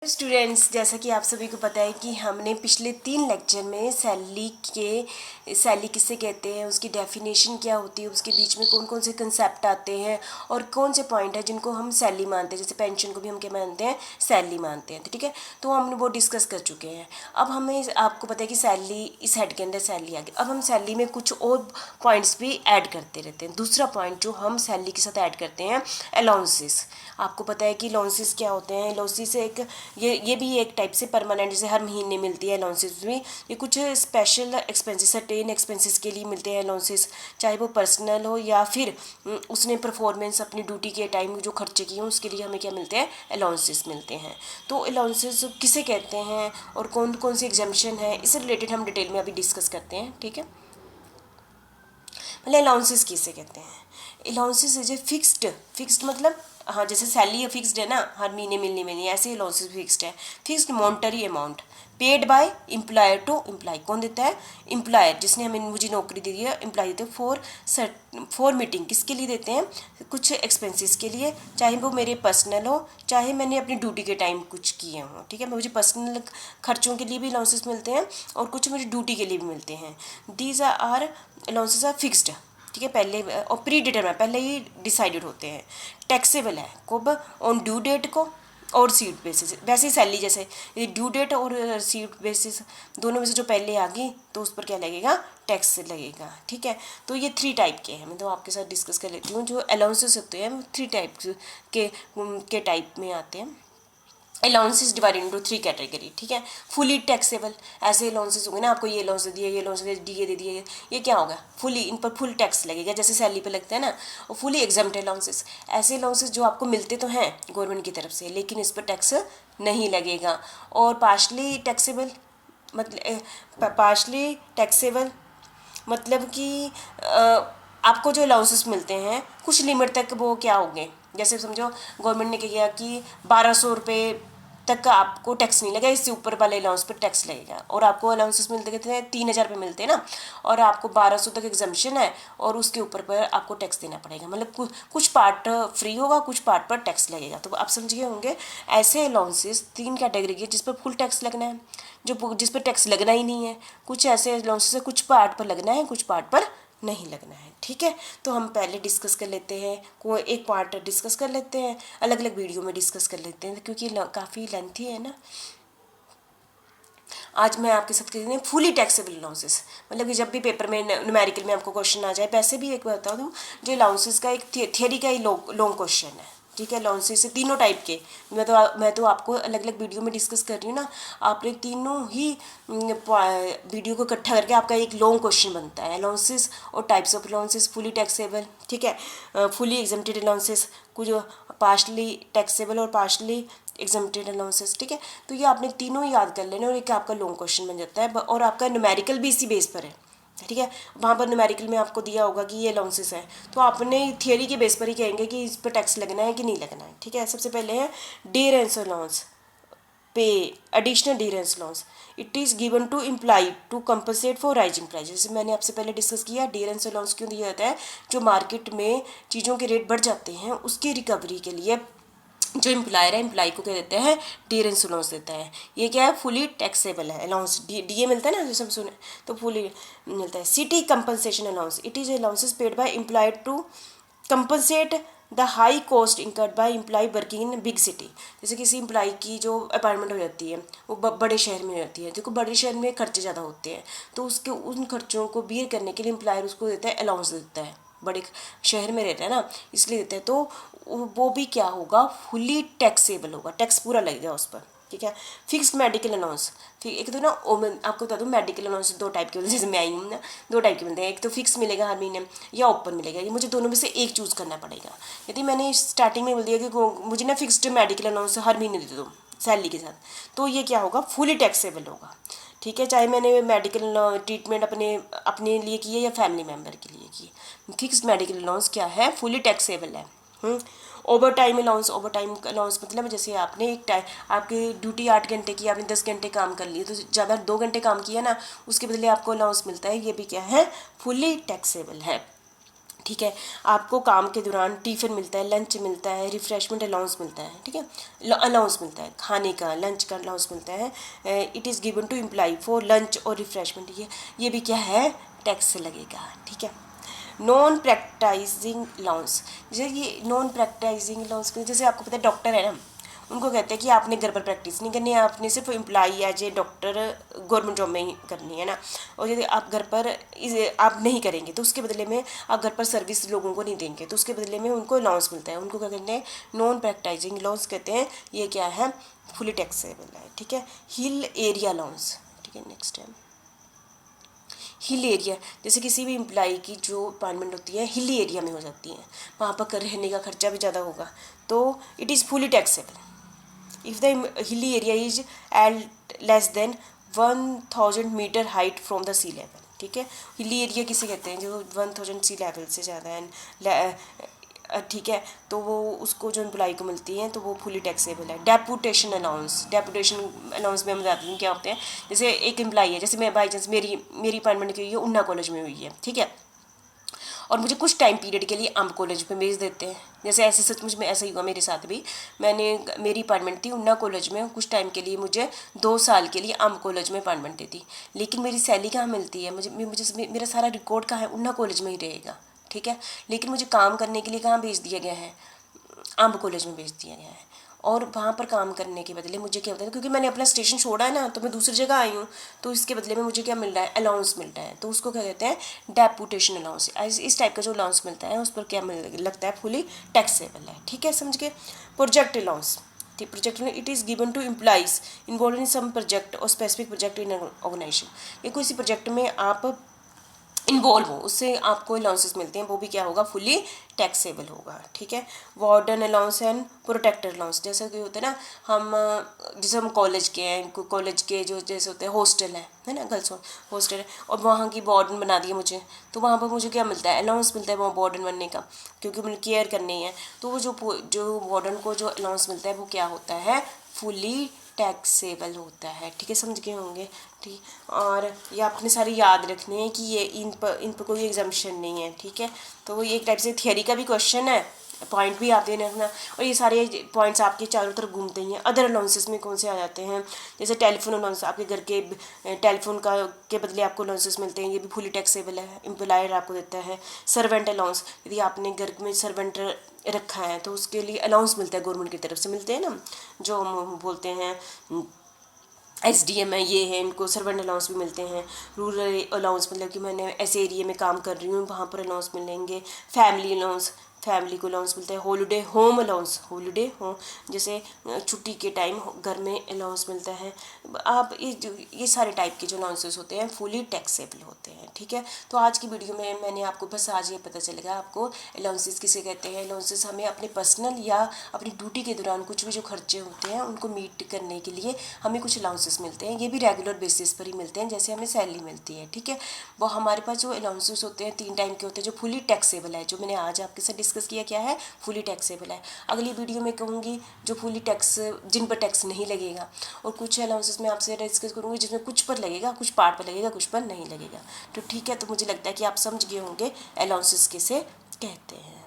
Students, जैसा कि आप सभी को पता है कि हमने पिछले 3 लेक्चर में सैलरी किसे कहते हैं, उसकी डेफिनेशन क्या होती है, उसके बीच में कौन कौन से कंसेप्ट आते हैं और कौन से पॉइंट है जिनको हम सैलरी मानते हैं। जैसे पेंशन को भी हम क्या मानते हैं, सैलरी मानते हैं। तो ठीक है, तो हमने वो डिस्कस कर चुके हैं। अब हमें आपको पता है कि सैलरी, इस हेड के अंदर सैलरी आ गई। अब हम सैलरी में कुछ और पॉइंट्स भी ऐड करते रहते हैं। दूसरा पॉइंट जो हम सैलरी के साथ ऐड करते हैं, अलाउंसेस। आपको पता है कि अलाउंसेस क्या होते हैं। अलाउंसेस एक ये भी एक टाइप से परमानेंट, जैसे हर महीने मिलती है अलाउंसेस भी। ये कुछ स्पेशल एक्सपेंसेस, सर्टेन एक्सपेंसेस के लिए मिलते हैं अलाउंसेस, चाहे वो पर्सनल हो या फिर उसने परफॉर्मेंस अपनी ड्यूटी के टाइम जो खर्चे किए हैं उसके लिए हमें क्या मिलते हैं, अलाउंसेस मिलते हैं। तो अलाउंसेस किसे कहते हैं और कौन कौन सी एग्जाम्पशन है, इससे रिलेटेड हम डिटेल में अभी डिस्कस करते हैं। ठीक है, पहले अलाउंसेस किसे कहते हैं। अलाउंसेस इज ए फिक्स्ड मतलब, हाँ, जैसे सैलरी फिक्स्ड है ना, हर महीने मिलनी मिलनी, ऐसे अलाउंसेस फिक्स्ड है। Fixed monetary amount paid by employer to employ. कौन देता है, एम्प्लॉयर, जिसने मुझे नौकरी दी है, एम्प्लॉय देते हैं फॉर मीटिंग। किसके लिए देते हैं, कुछ एक्सपेंसेस के लिए, चाहे वो मेरे पर्सनल हो, चाहे मैंने अपनी ड्यूटी के टाइम कुछ किए हों। ठीक है, मुझे पर्सनल खर्चों के लिए भी अलाउंसेस मिलते हैं और कुछ मुझे ड्यूटी के लिए भी मिलते हैं। These are allowances are fixed. ठीक है, पहले और प्री डिटरमाइन, पहले ही डिसाइडेड होते हैं। टैक्सेबल है कब, ऑन ड्यू डेट को और सीट बेसिस। वैसे ही सैलरी, जैसे ये ड्यू डेट और सीट बेसिस दोनों में से जो पहले आ गई तो उस पर क्या लगेगा, टैक्स लगेगा। ठीक है, तो ये 3 टाइप के हैं। मैं तो आपके साथ डिस्कस कर लेती हूँ। जो अलाउंसेस होते हैं वो 3 टाइप के टाइप में आते हैं। Allowances divided into 3 category. ठीक है, फुली टैक्सेबल, ऐसे अलाउंसेस होंगे ना, आपको ये अलाउंस दे दिया, ये अलाउंस दे दिए, दे दिए, ये क्या होगा, फुली, इन पर फुल टैक्स लगेगा, जैसे सैलरी पे लगता है ना। और फुली एग्जाम्प्ट अलाउंसेस, ऐसे अलाउंसेस जो आपको मिलते तो हैं गवर्नमेंट की तरफ से, लेकिन इस पर टैक्स नहीं लगेगा। और पार्शली टैक्सेबल मतलब, पार्शली टैक्सेबल मतलब कि आपको जो अलाउंसेस मिलते हैं कुछ लिमिट तक वो क्या होंगे, जैसे समझो गवर्नमेंट ने क्या किया कि 1200 रुपये तक आपको टैक्स नहीं लगेगा, इससे ऊपर वाले अलाउंस पर टैक्स लगेगा। और आपको अलाउंसेस मिलते कितने हैं, 3000 रुपये मिलते हैं ना, और आपको 1200 तक एग्जम्पशन है और उसके ऊपर पर आपको टैक्स देना पड़ेगा। मतलब कुछ पार्ट फ्री होगा, कुछ पार्ट पर टैक्स लगेगा। तो आप समझिए होंगे ऐसे अलाउंसेस 3 कैटेगरी के, जिस पर फुल टैक्स लगना है, जिस पर टैक्स लगना ही नहीं है। कुछ ऐसे अलाउंसेस है, कुछ पार्ट पर लगना है, कुछ पार्ट पर नहीं लगना है। ठीक है, तो हम पहले डिस्कस कर लेते हैं, कोई एक पार्ट डिस्कस कर लेते हैं, अलग अलग वीडियो में डिस्कस कर लेते हैं, क्योंकि काफ़ी लेंथी है ना। आज मैं आपके साथ कह रही हूँ फुली टैक्सेबल अलाउंसेस, मतलब कि जब भी पेपर में न्यूमेरिकल में आपको क्वेश्चन आ जाए, वैसे भी एक बता दूँ, जो अलाउंसेस का एक थियरी का ही लॉन्ग क्वेश्चन है। ठीक है, अलाउंसेस से तीनों टाइप के, मैं तो आपको अलग अलग वीडियो में डिस्कस कर रही हूँ ना। आपने तीनों ही वीडियो को इकट्ठा करके आपका एक लॉन्ग क्वेश्चन बनता है, अलाउंसेस और types of allowances, fully taxable, ठीक है, फुली एग्जम्प्टेड अलाउंसेस, कुछ पार्शली टैक्सेबल और पार्शली एग्जम्प्टेड अलाउंसेस। ठीक है, तो ये आपने तीनों याद कर लेना और एक आपका लॉन्ग क्वेश्चन बन जाता है। और आपका न्यूमेरिकल भी इसी बेस पर है। ठीक है, वहाँ पर न्यूमेरिकल में आपको दिया होगा कि ये अलाउंसेस है, तो आपने थियरी के बेस पर ही कहेंगे कि इस पर टैक्स लगना है कि नहीं लगना है। ठीक है, सबसे पहले है डियरेंस अलाउंस, पे additional dearness allowance, it is given to employee to compensate for rising price. जैसे मैंने आपसे पहले डिस्कस किया, डियरेंस अलाउंस क्यों दिया जाता है, जो मार्केट में चीज़ों के रेट बढ़ जाते हैं उसकी रिकवरी के लिए जो एम्प्लॉयर है, एम्प्लॉय को क्या देते हैं, डियरेंस अलाउंस देता है। ये क्या है, फुली टैक्सेबल है अलाउंस, डीए मिलता है ना, जो सब सुने तो फुली मिलता है। City compensation allowance, it is allowances paid by employ to compensate the high cost incurred by employ working in big city. जैसे किसी एम्प्लॉय की जो अपॉइंटमेंट हो जाती है वो बड़े शहर में रहती है, देखो बड़े शहर में खर्चे ज़्यादा होते हैं, तो उसके उन खर्चों को बियर करने के लिए एम्प्लॉयर उसको देता है, अलाउंस देता है, बड़े शहर में रहता है ना इसलिए देते हैं। तो वो भी क्या होगा, फुली टैक्सेबल होगा, टैक्स पूरा लगेगा उस पर। ठीक है, फिक्स्ड मेडिकल अलाउंस, फिर एक तो ना आपको बता दूँ, मेडिकल अलाउंस 2 टाइप के होते हैं, जैसे मैं आई हूँ ना, 2 टाइप के मिलते हैं, एक तो फिक्स मिलेगा हर महीने या ओपन मिलेगा। ये मुझे दोनों में से एक चूज़ करना पड़ेगा। यदि मैंने स्टार्टिंग में बोल दिया कि मुझे ना फिक्स्ड मेडिकल अलाउंस हर महीने दे दो सैलरी के साथ, तो ये क्या होगा, फुली टैक्सेबल होगा। ठीक है, चाहे मैंने मेडिकल ट्रीटमेंट अपने लिए की है या फैमिली मेम्बर के लिए की, फिक्स्ड मेडिकल अलाउंस क्या है, फुली टैक्सेबल है। Over time allowance, over time allowance मतलब जैसे आपने एक टाइम, आपकी ड्यूटी 8 घंटे की, आपने 10 घंटे काम कर लिए, तो ज़्यादा 2 घंटे काम किया ना, उसके बदले आपको अलाउंस मिलता है, ये भी क्या है, फुली टैक्सेबल है। ठीक है। आपको काम के दौरान टिफ़िन मिलता है, लंच मिलता है, रिफ्रेशमेंट अलाउंस मिलता है, ठीक है, अलाउंस मिलता है, खाने का लंच का अलाउंस मिलता है। It is given to employ for lunch और रिफ्रेशमेंट, ये भी क्या है, टैक्स से लगेगा, ठीक है। नॉन प्रैक्टाइजिंग अलाउंस, जैसे ये नॉन प्रैक्टाइजिंग अलाउंस, जैसे आपको पता है डॉक्टर है ना, उनको कहते हैं कि आपने घर पर प्रैक्टिस नहीं करनी है, आपने सिर्फ employee as a doctor government job में ही करनी है ना। और यदि आप घर पर आप नहीं करेंगे तो उसके बदले में आप घर पर सर्विस लोगों को नहीं देंगे तो उसके बदले में उनको अलाउंस मिलता है, उनको क्या कहते हैं, नॉन प्रैक्टाइजिंग अलाउंस कहते हैं। ये क्या है, फुली टैक्सेबल है, ठीक है। हिल एरिया अलाउंस, ठीक है। नेक्स्ट है हिल एरिया, जैसे किसी भी एम्प्लॉई की जो अपॉइंटमेंट होती है हिली एरिया में हो जाती है, वहाँ पर रहने का खर्चा भी ज़्यादा होगा, तो it is fully taxable if the hilly area is at less than 1000 metre height from the sea level, ठीक है। हिली एरिया किसे कहते हैं, जो 1000 सी लेवल से ज़्यादा है, ठीक है, तो वो उसको जो एम्प्लॉई को मिलती है तो वो फुली टैक्सेबल है। डेपुटेशन अलाउंस, डेपुटेशन अलाउंस में हम बताते हैं क्या होते हैं। जैसे एक एम्प्लॉई है, जैसे मैं बाई चांस मेरी अपॉइंटमेंट की हुई है उन्ना कॉलेज में हुई है, ठीक है, और मुझे कुछ टाइम पीरियड के लिए अम्ब कॉलेज में भेज देते हैं। जैसे ऐसे सचमुच में ऐसा ही हुआ मेरे साथ भी, मेरी अपॉइंटमेंट थी उन्ना कॉलेज में, कुछ टाइम के लिए मुझे 2 साल के लिए अम्ब कॉलेज में अपॉइंटमेंट दी थी, लेकिन मेरी सैलरी कहाँ मिलती है, मुझे मेरा सारा रिकॉर्ड कहाँ है, उन्ना कॉलेज में ही रहेगा, ठीक है। लेकिन मुझे काम करने के लिए कहाँ भेज दिया गया है, अम्ब कॉलेज में भेज दिया गया है। और वहाँ पर काम करने के बदले मुझे क्या होता है, क्योंकि मैंने अपना स्टेशन छोड़ा है ना, तो मैं दूसरी जगह आई हूँ, तो इसके बदले में मुझे क्या मिल रहा है, अलाउंस मिल रहा है, तो उसको क्या कहते हैं, डेपुटेशन अलाउंस। इस टाइप का जो अलाउंस मिलता है उस पर क्या लगता है, फुली टैक्सेबल है, ठीक है, समझ गए। प्रोजेक्ट अलाउंस, ठीक, project it is given to employees involve in some project और स्पेसिफिक प्रोजेक्ट इन ऑर्गेनाइजेशन, ये किसी प्रोजेक्ट में आप इन्वॉल्व हो, उससे आपको अलाउंसेस मिलते हैं, वो भी क्या होगा, फुली टैक्सेबल होगा, ठीक है। Warden allowance and protector allowance, जैसे कि होता है ना, जैसे हम कॉलेज के हैं, कॉलेज के जो जैसे होते हैं हॉस्टल है ना, गर्ल्स हॉस्टल है, और वहाँ की वार्डन बना दिए मुझे, तो वहाँ पर मुझे क्या मिलता है, अलाउंस मिलता है वहाँ वार्डन बनने का, क्योंकि मुझे केयर करनी है, तो वो जो वार्डन को जो अलाउंस मिलता है वो क्या होता है, फुली टैक्सेबल होता है, ठीक है, समझ गए होंगे, ठीक। और ये आपने सारे याद रखने हैं कि ये इन पर कोई एग्जाम्पशन नहीं है, ठीक है। तो वो ये एक टाइप से थियरी का भी क्वेश्चन है, पॉइंट भी आप देने रखना, और ये सारे पॉइंट्स आपके चारों तरफ घूमते ही हैं। अदर अलाउंसेस में कौन से आ जाते हैं, जैसे टेलीफोन अलाउंस, आपके घर के टेलीफोन का के बदले आपको अलाउंसेस मिलते हैं, ये भी फुली टैक्सेबल है, एम्प्लॉयर आपको देता है। सर्वेंट अलाउंस, यदि आपने घर में सर्वेंट रखा है तो उसके लिए अलाउंस मिलता है, गवर्नमेंट की तरफ से मिलते हैं ना, जो हम बोलते हैं SDM है, ये है, इनको सर्वेंट अलाउंस भी मिलते हैं। रूरल अलाउंस, मतलब कि मैंने ऐसे एरिया में काम कर रही हूँ, वहाँ पर अलाउंस मिलेंगे। फैमिली अलाउंस, फैमिली को अलाउंस मिलता है। Holiday home allowance, holiday home, जैसे छुट्टी के टाइम घर में अलाउंस मिलता है। आप ये सारे टाइप के जो अलाउंसेस होते हैं फुली टैक्सेबल होते हैं, ठीक है। तो आज की वीडियो में मैंने आपको बस आज ये पता चलेगा आपको अलाउंसेस किसे कहते हैं। अलाउंसेस हमें अपने पर्सनल या अपनी ड्यूटी के दौरान कुछ भी जो खर्चे होते हैं उनको मीट करने के लिए हमें कुछ अलाउंसेस मिलते हैं, ये भी रेगुलर बेसिस पर ही मिलते हैं, जैसे हमें सैलरी मिलती है, ठीक है। वो हमारे पास जो अलाउंसेस होते हैं 3 टाइम के होते हैं, जो फुली टैक्सेबल है, जो मैंने आज आपके साथ डिस्कस किया क्या है, फुली टैक्सेबल है। अगली वीडियो में कहूँगी जो फुली टैक्स, जिन पर टैक्स नहीं लगेगा, और कुछ अलाउंसेस मैं आपसे डिस्कस करूँगी जिसमें कुछ पर लगेगा, कुछ पार्ट पर लगेगा, कुछ पर नहीं लगेगा। तो ठीक है, तो मुझे लगता है कि आप समझ गए होंगे अलाउंसेस किसे कहते हैं।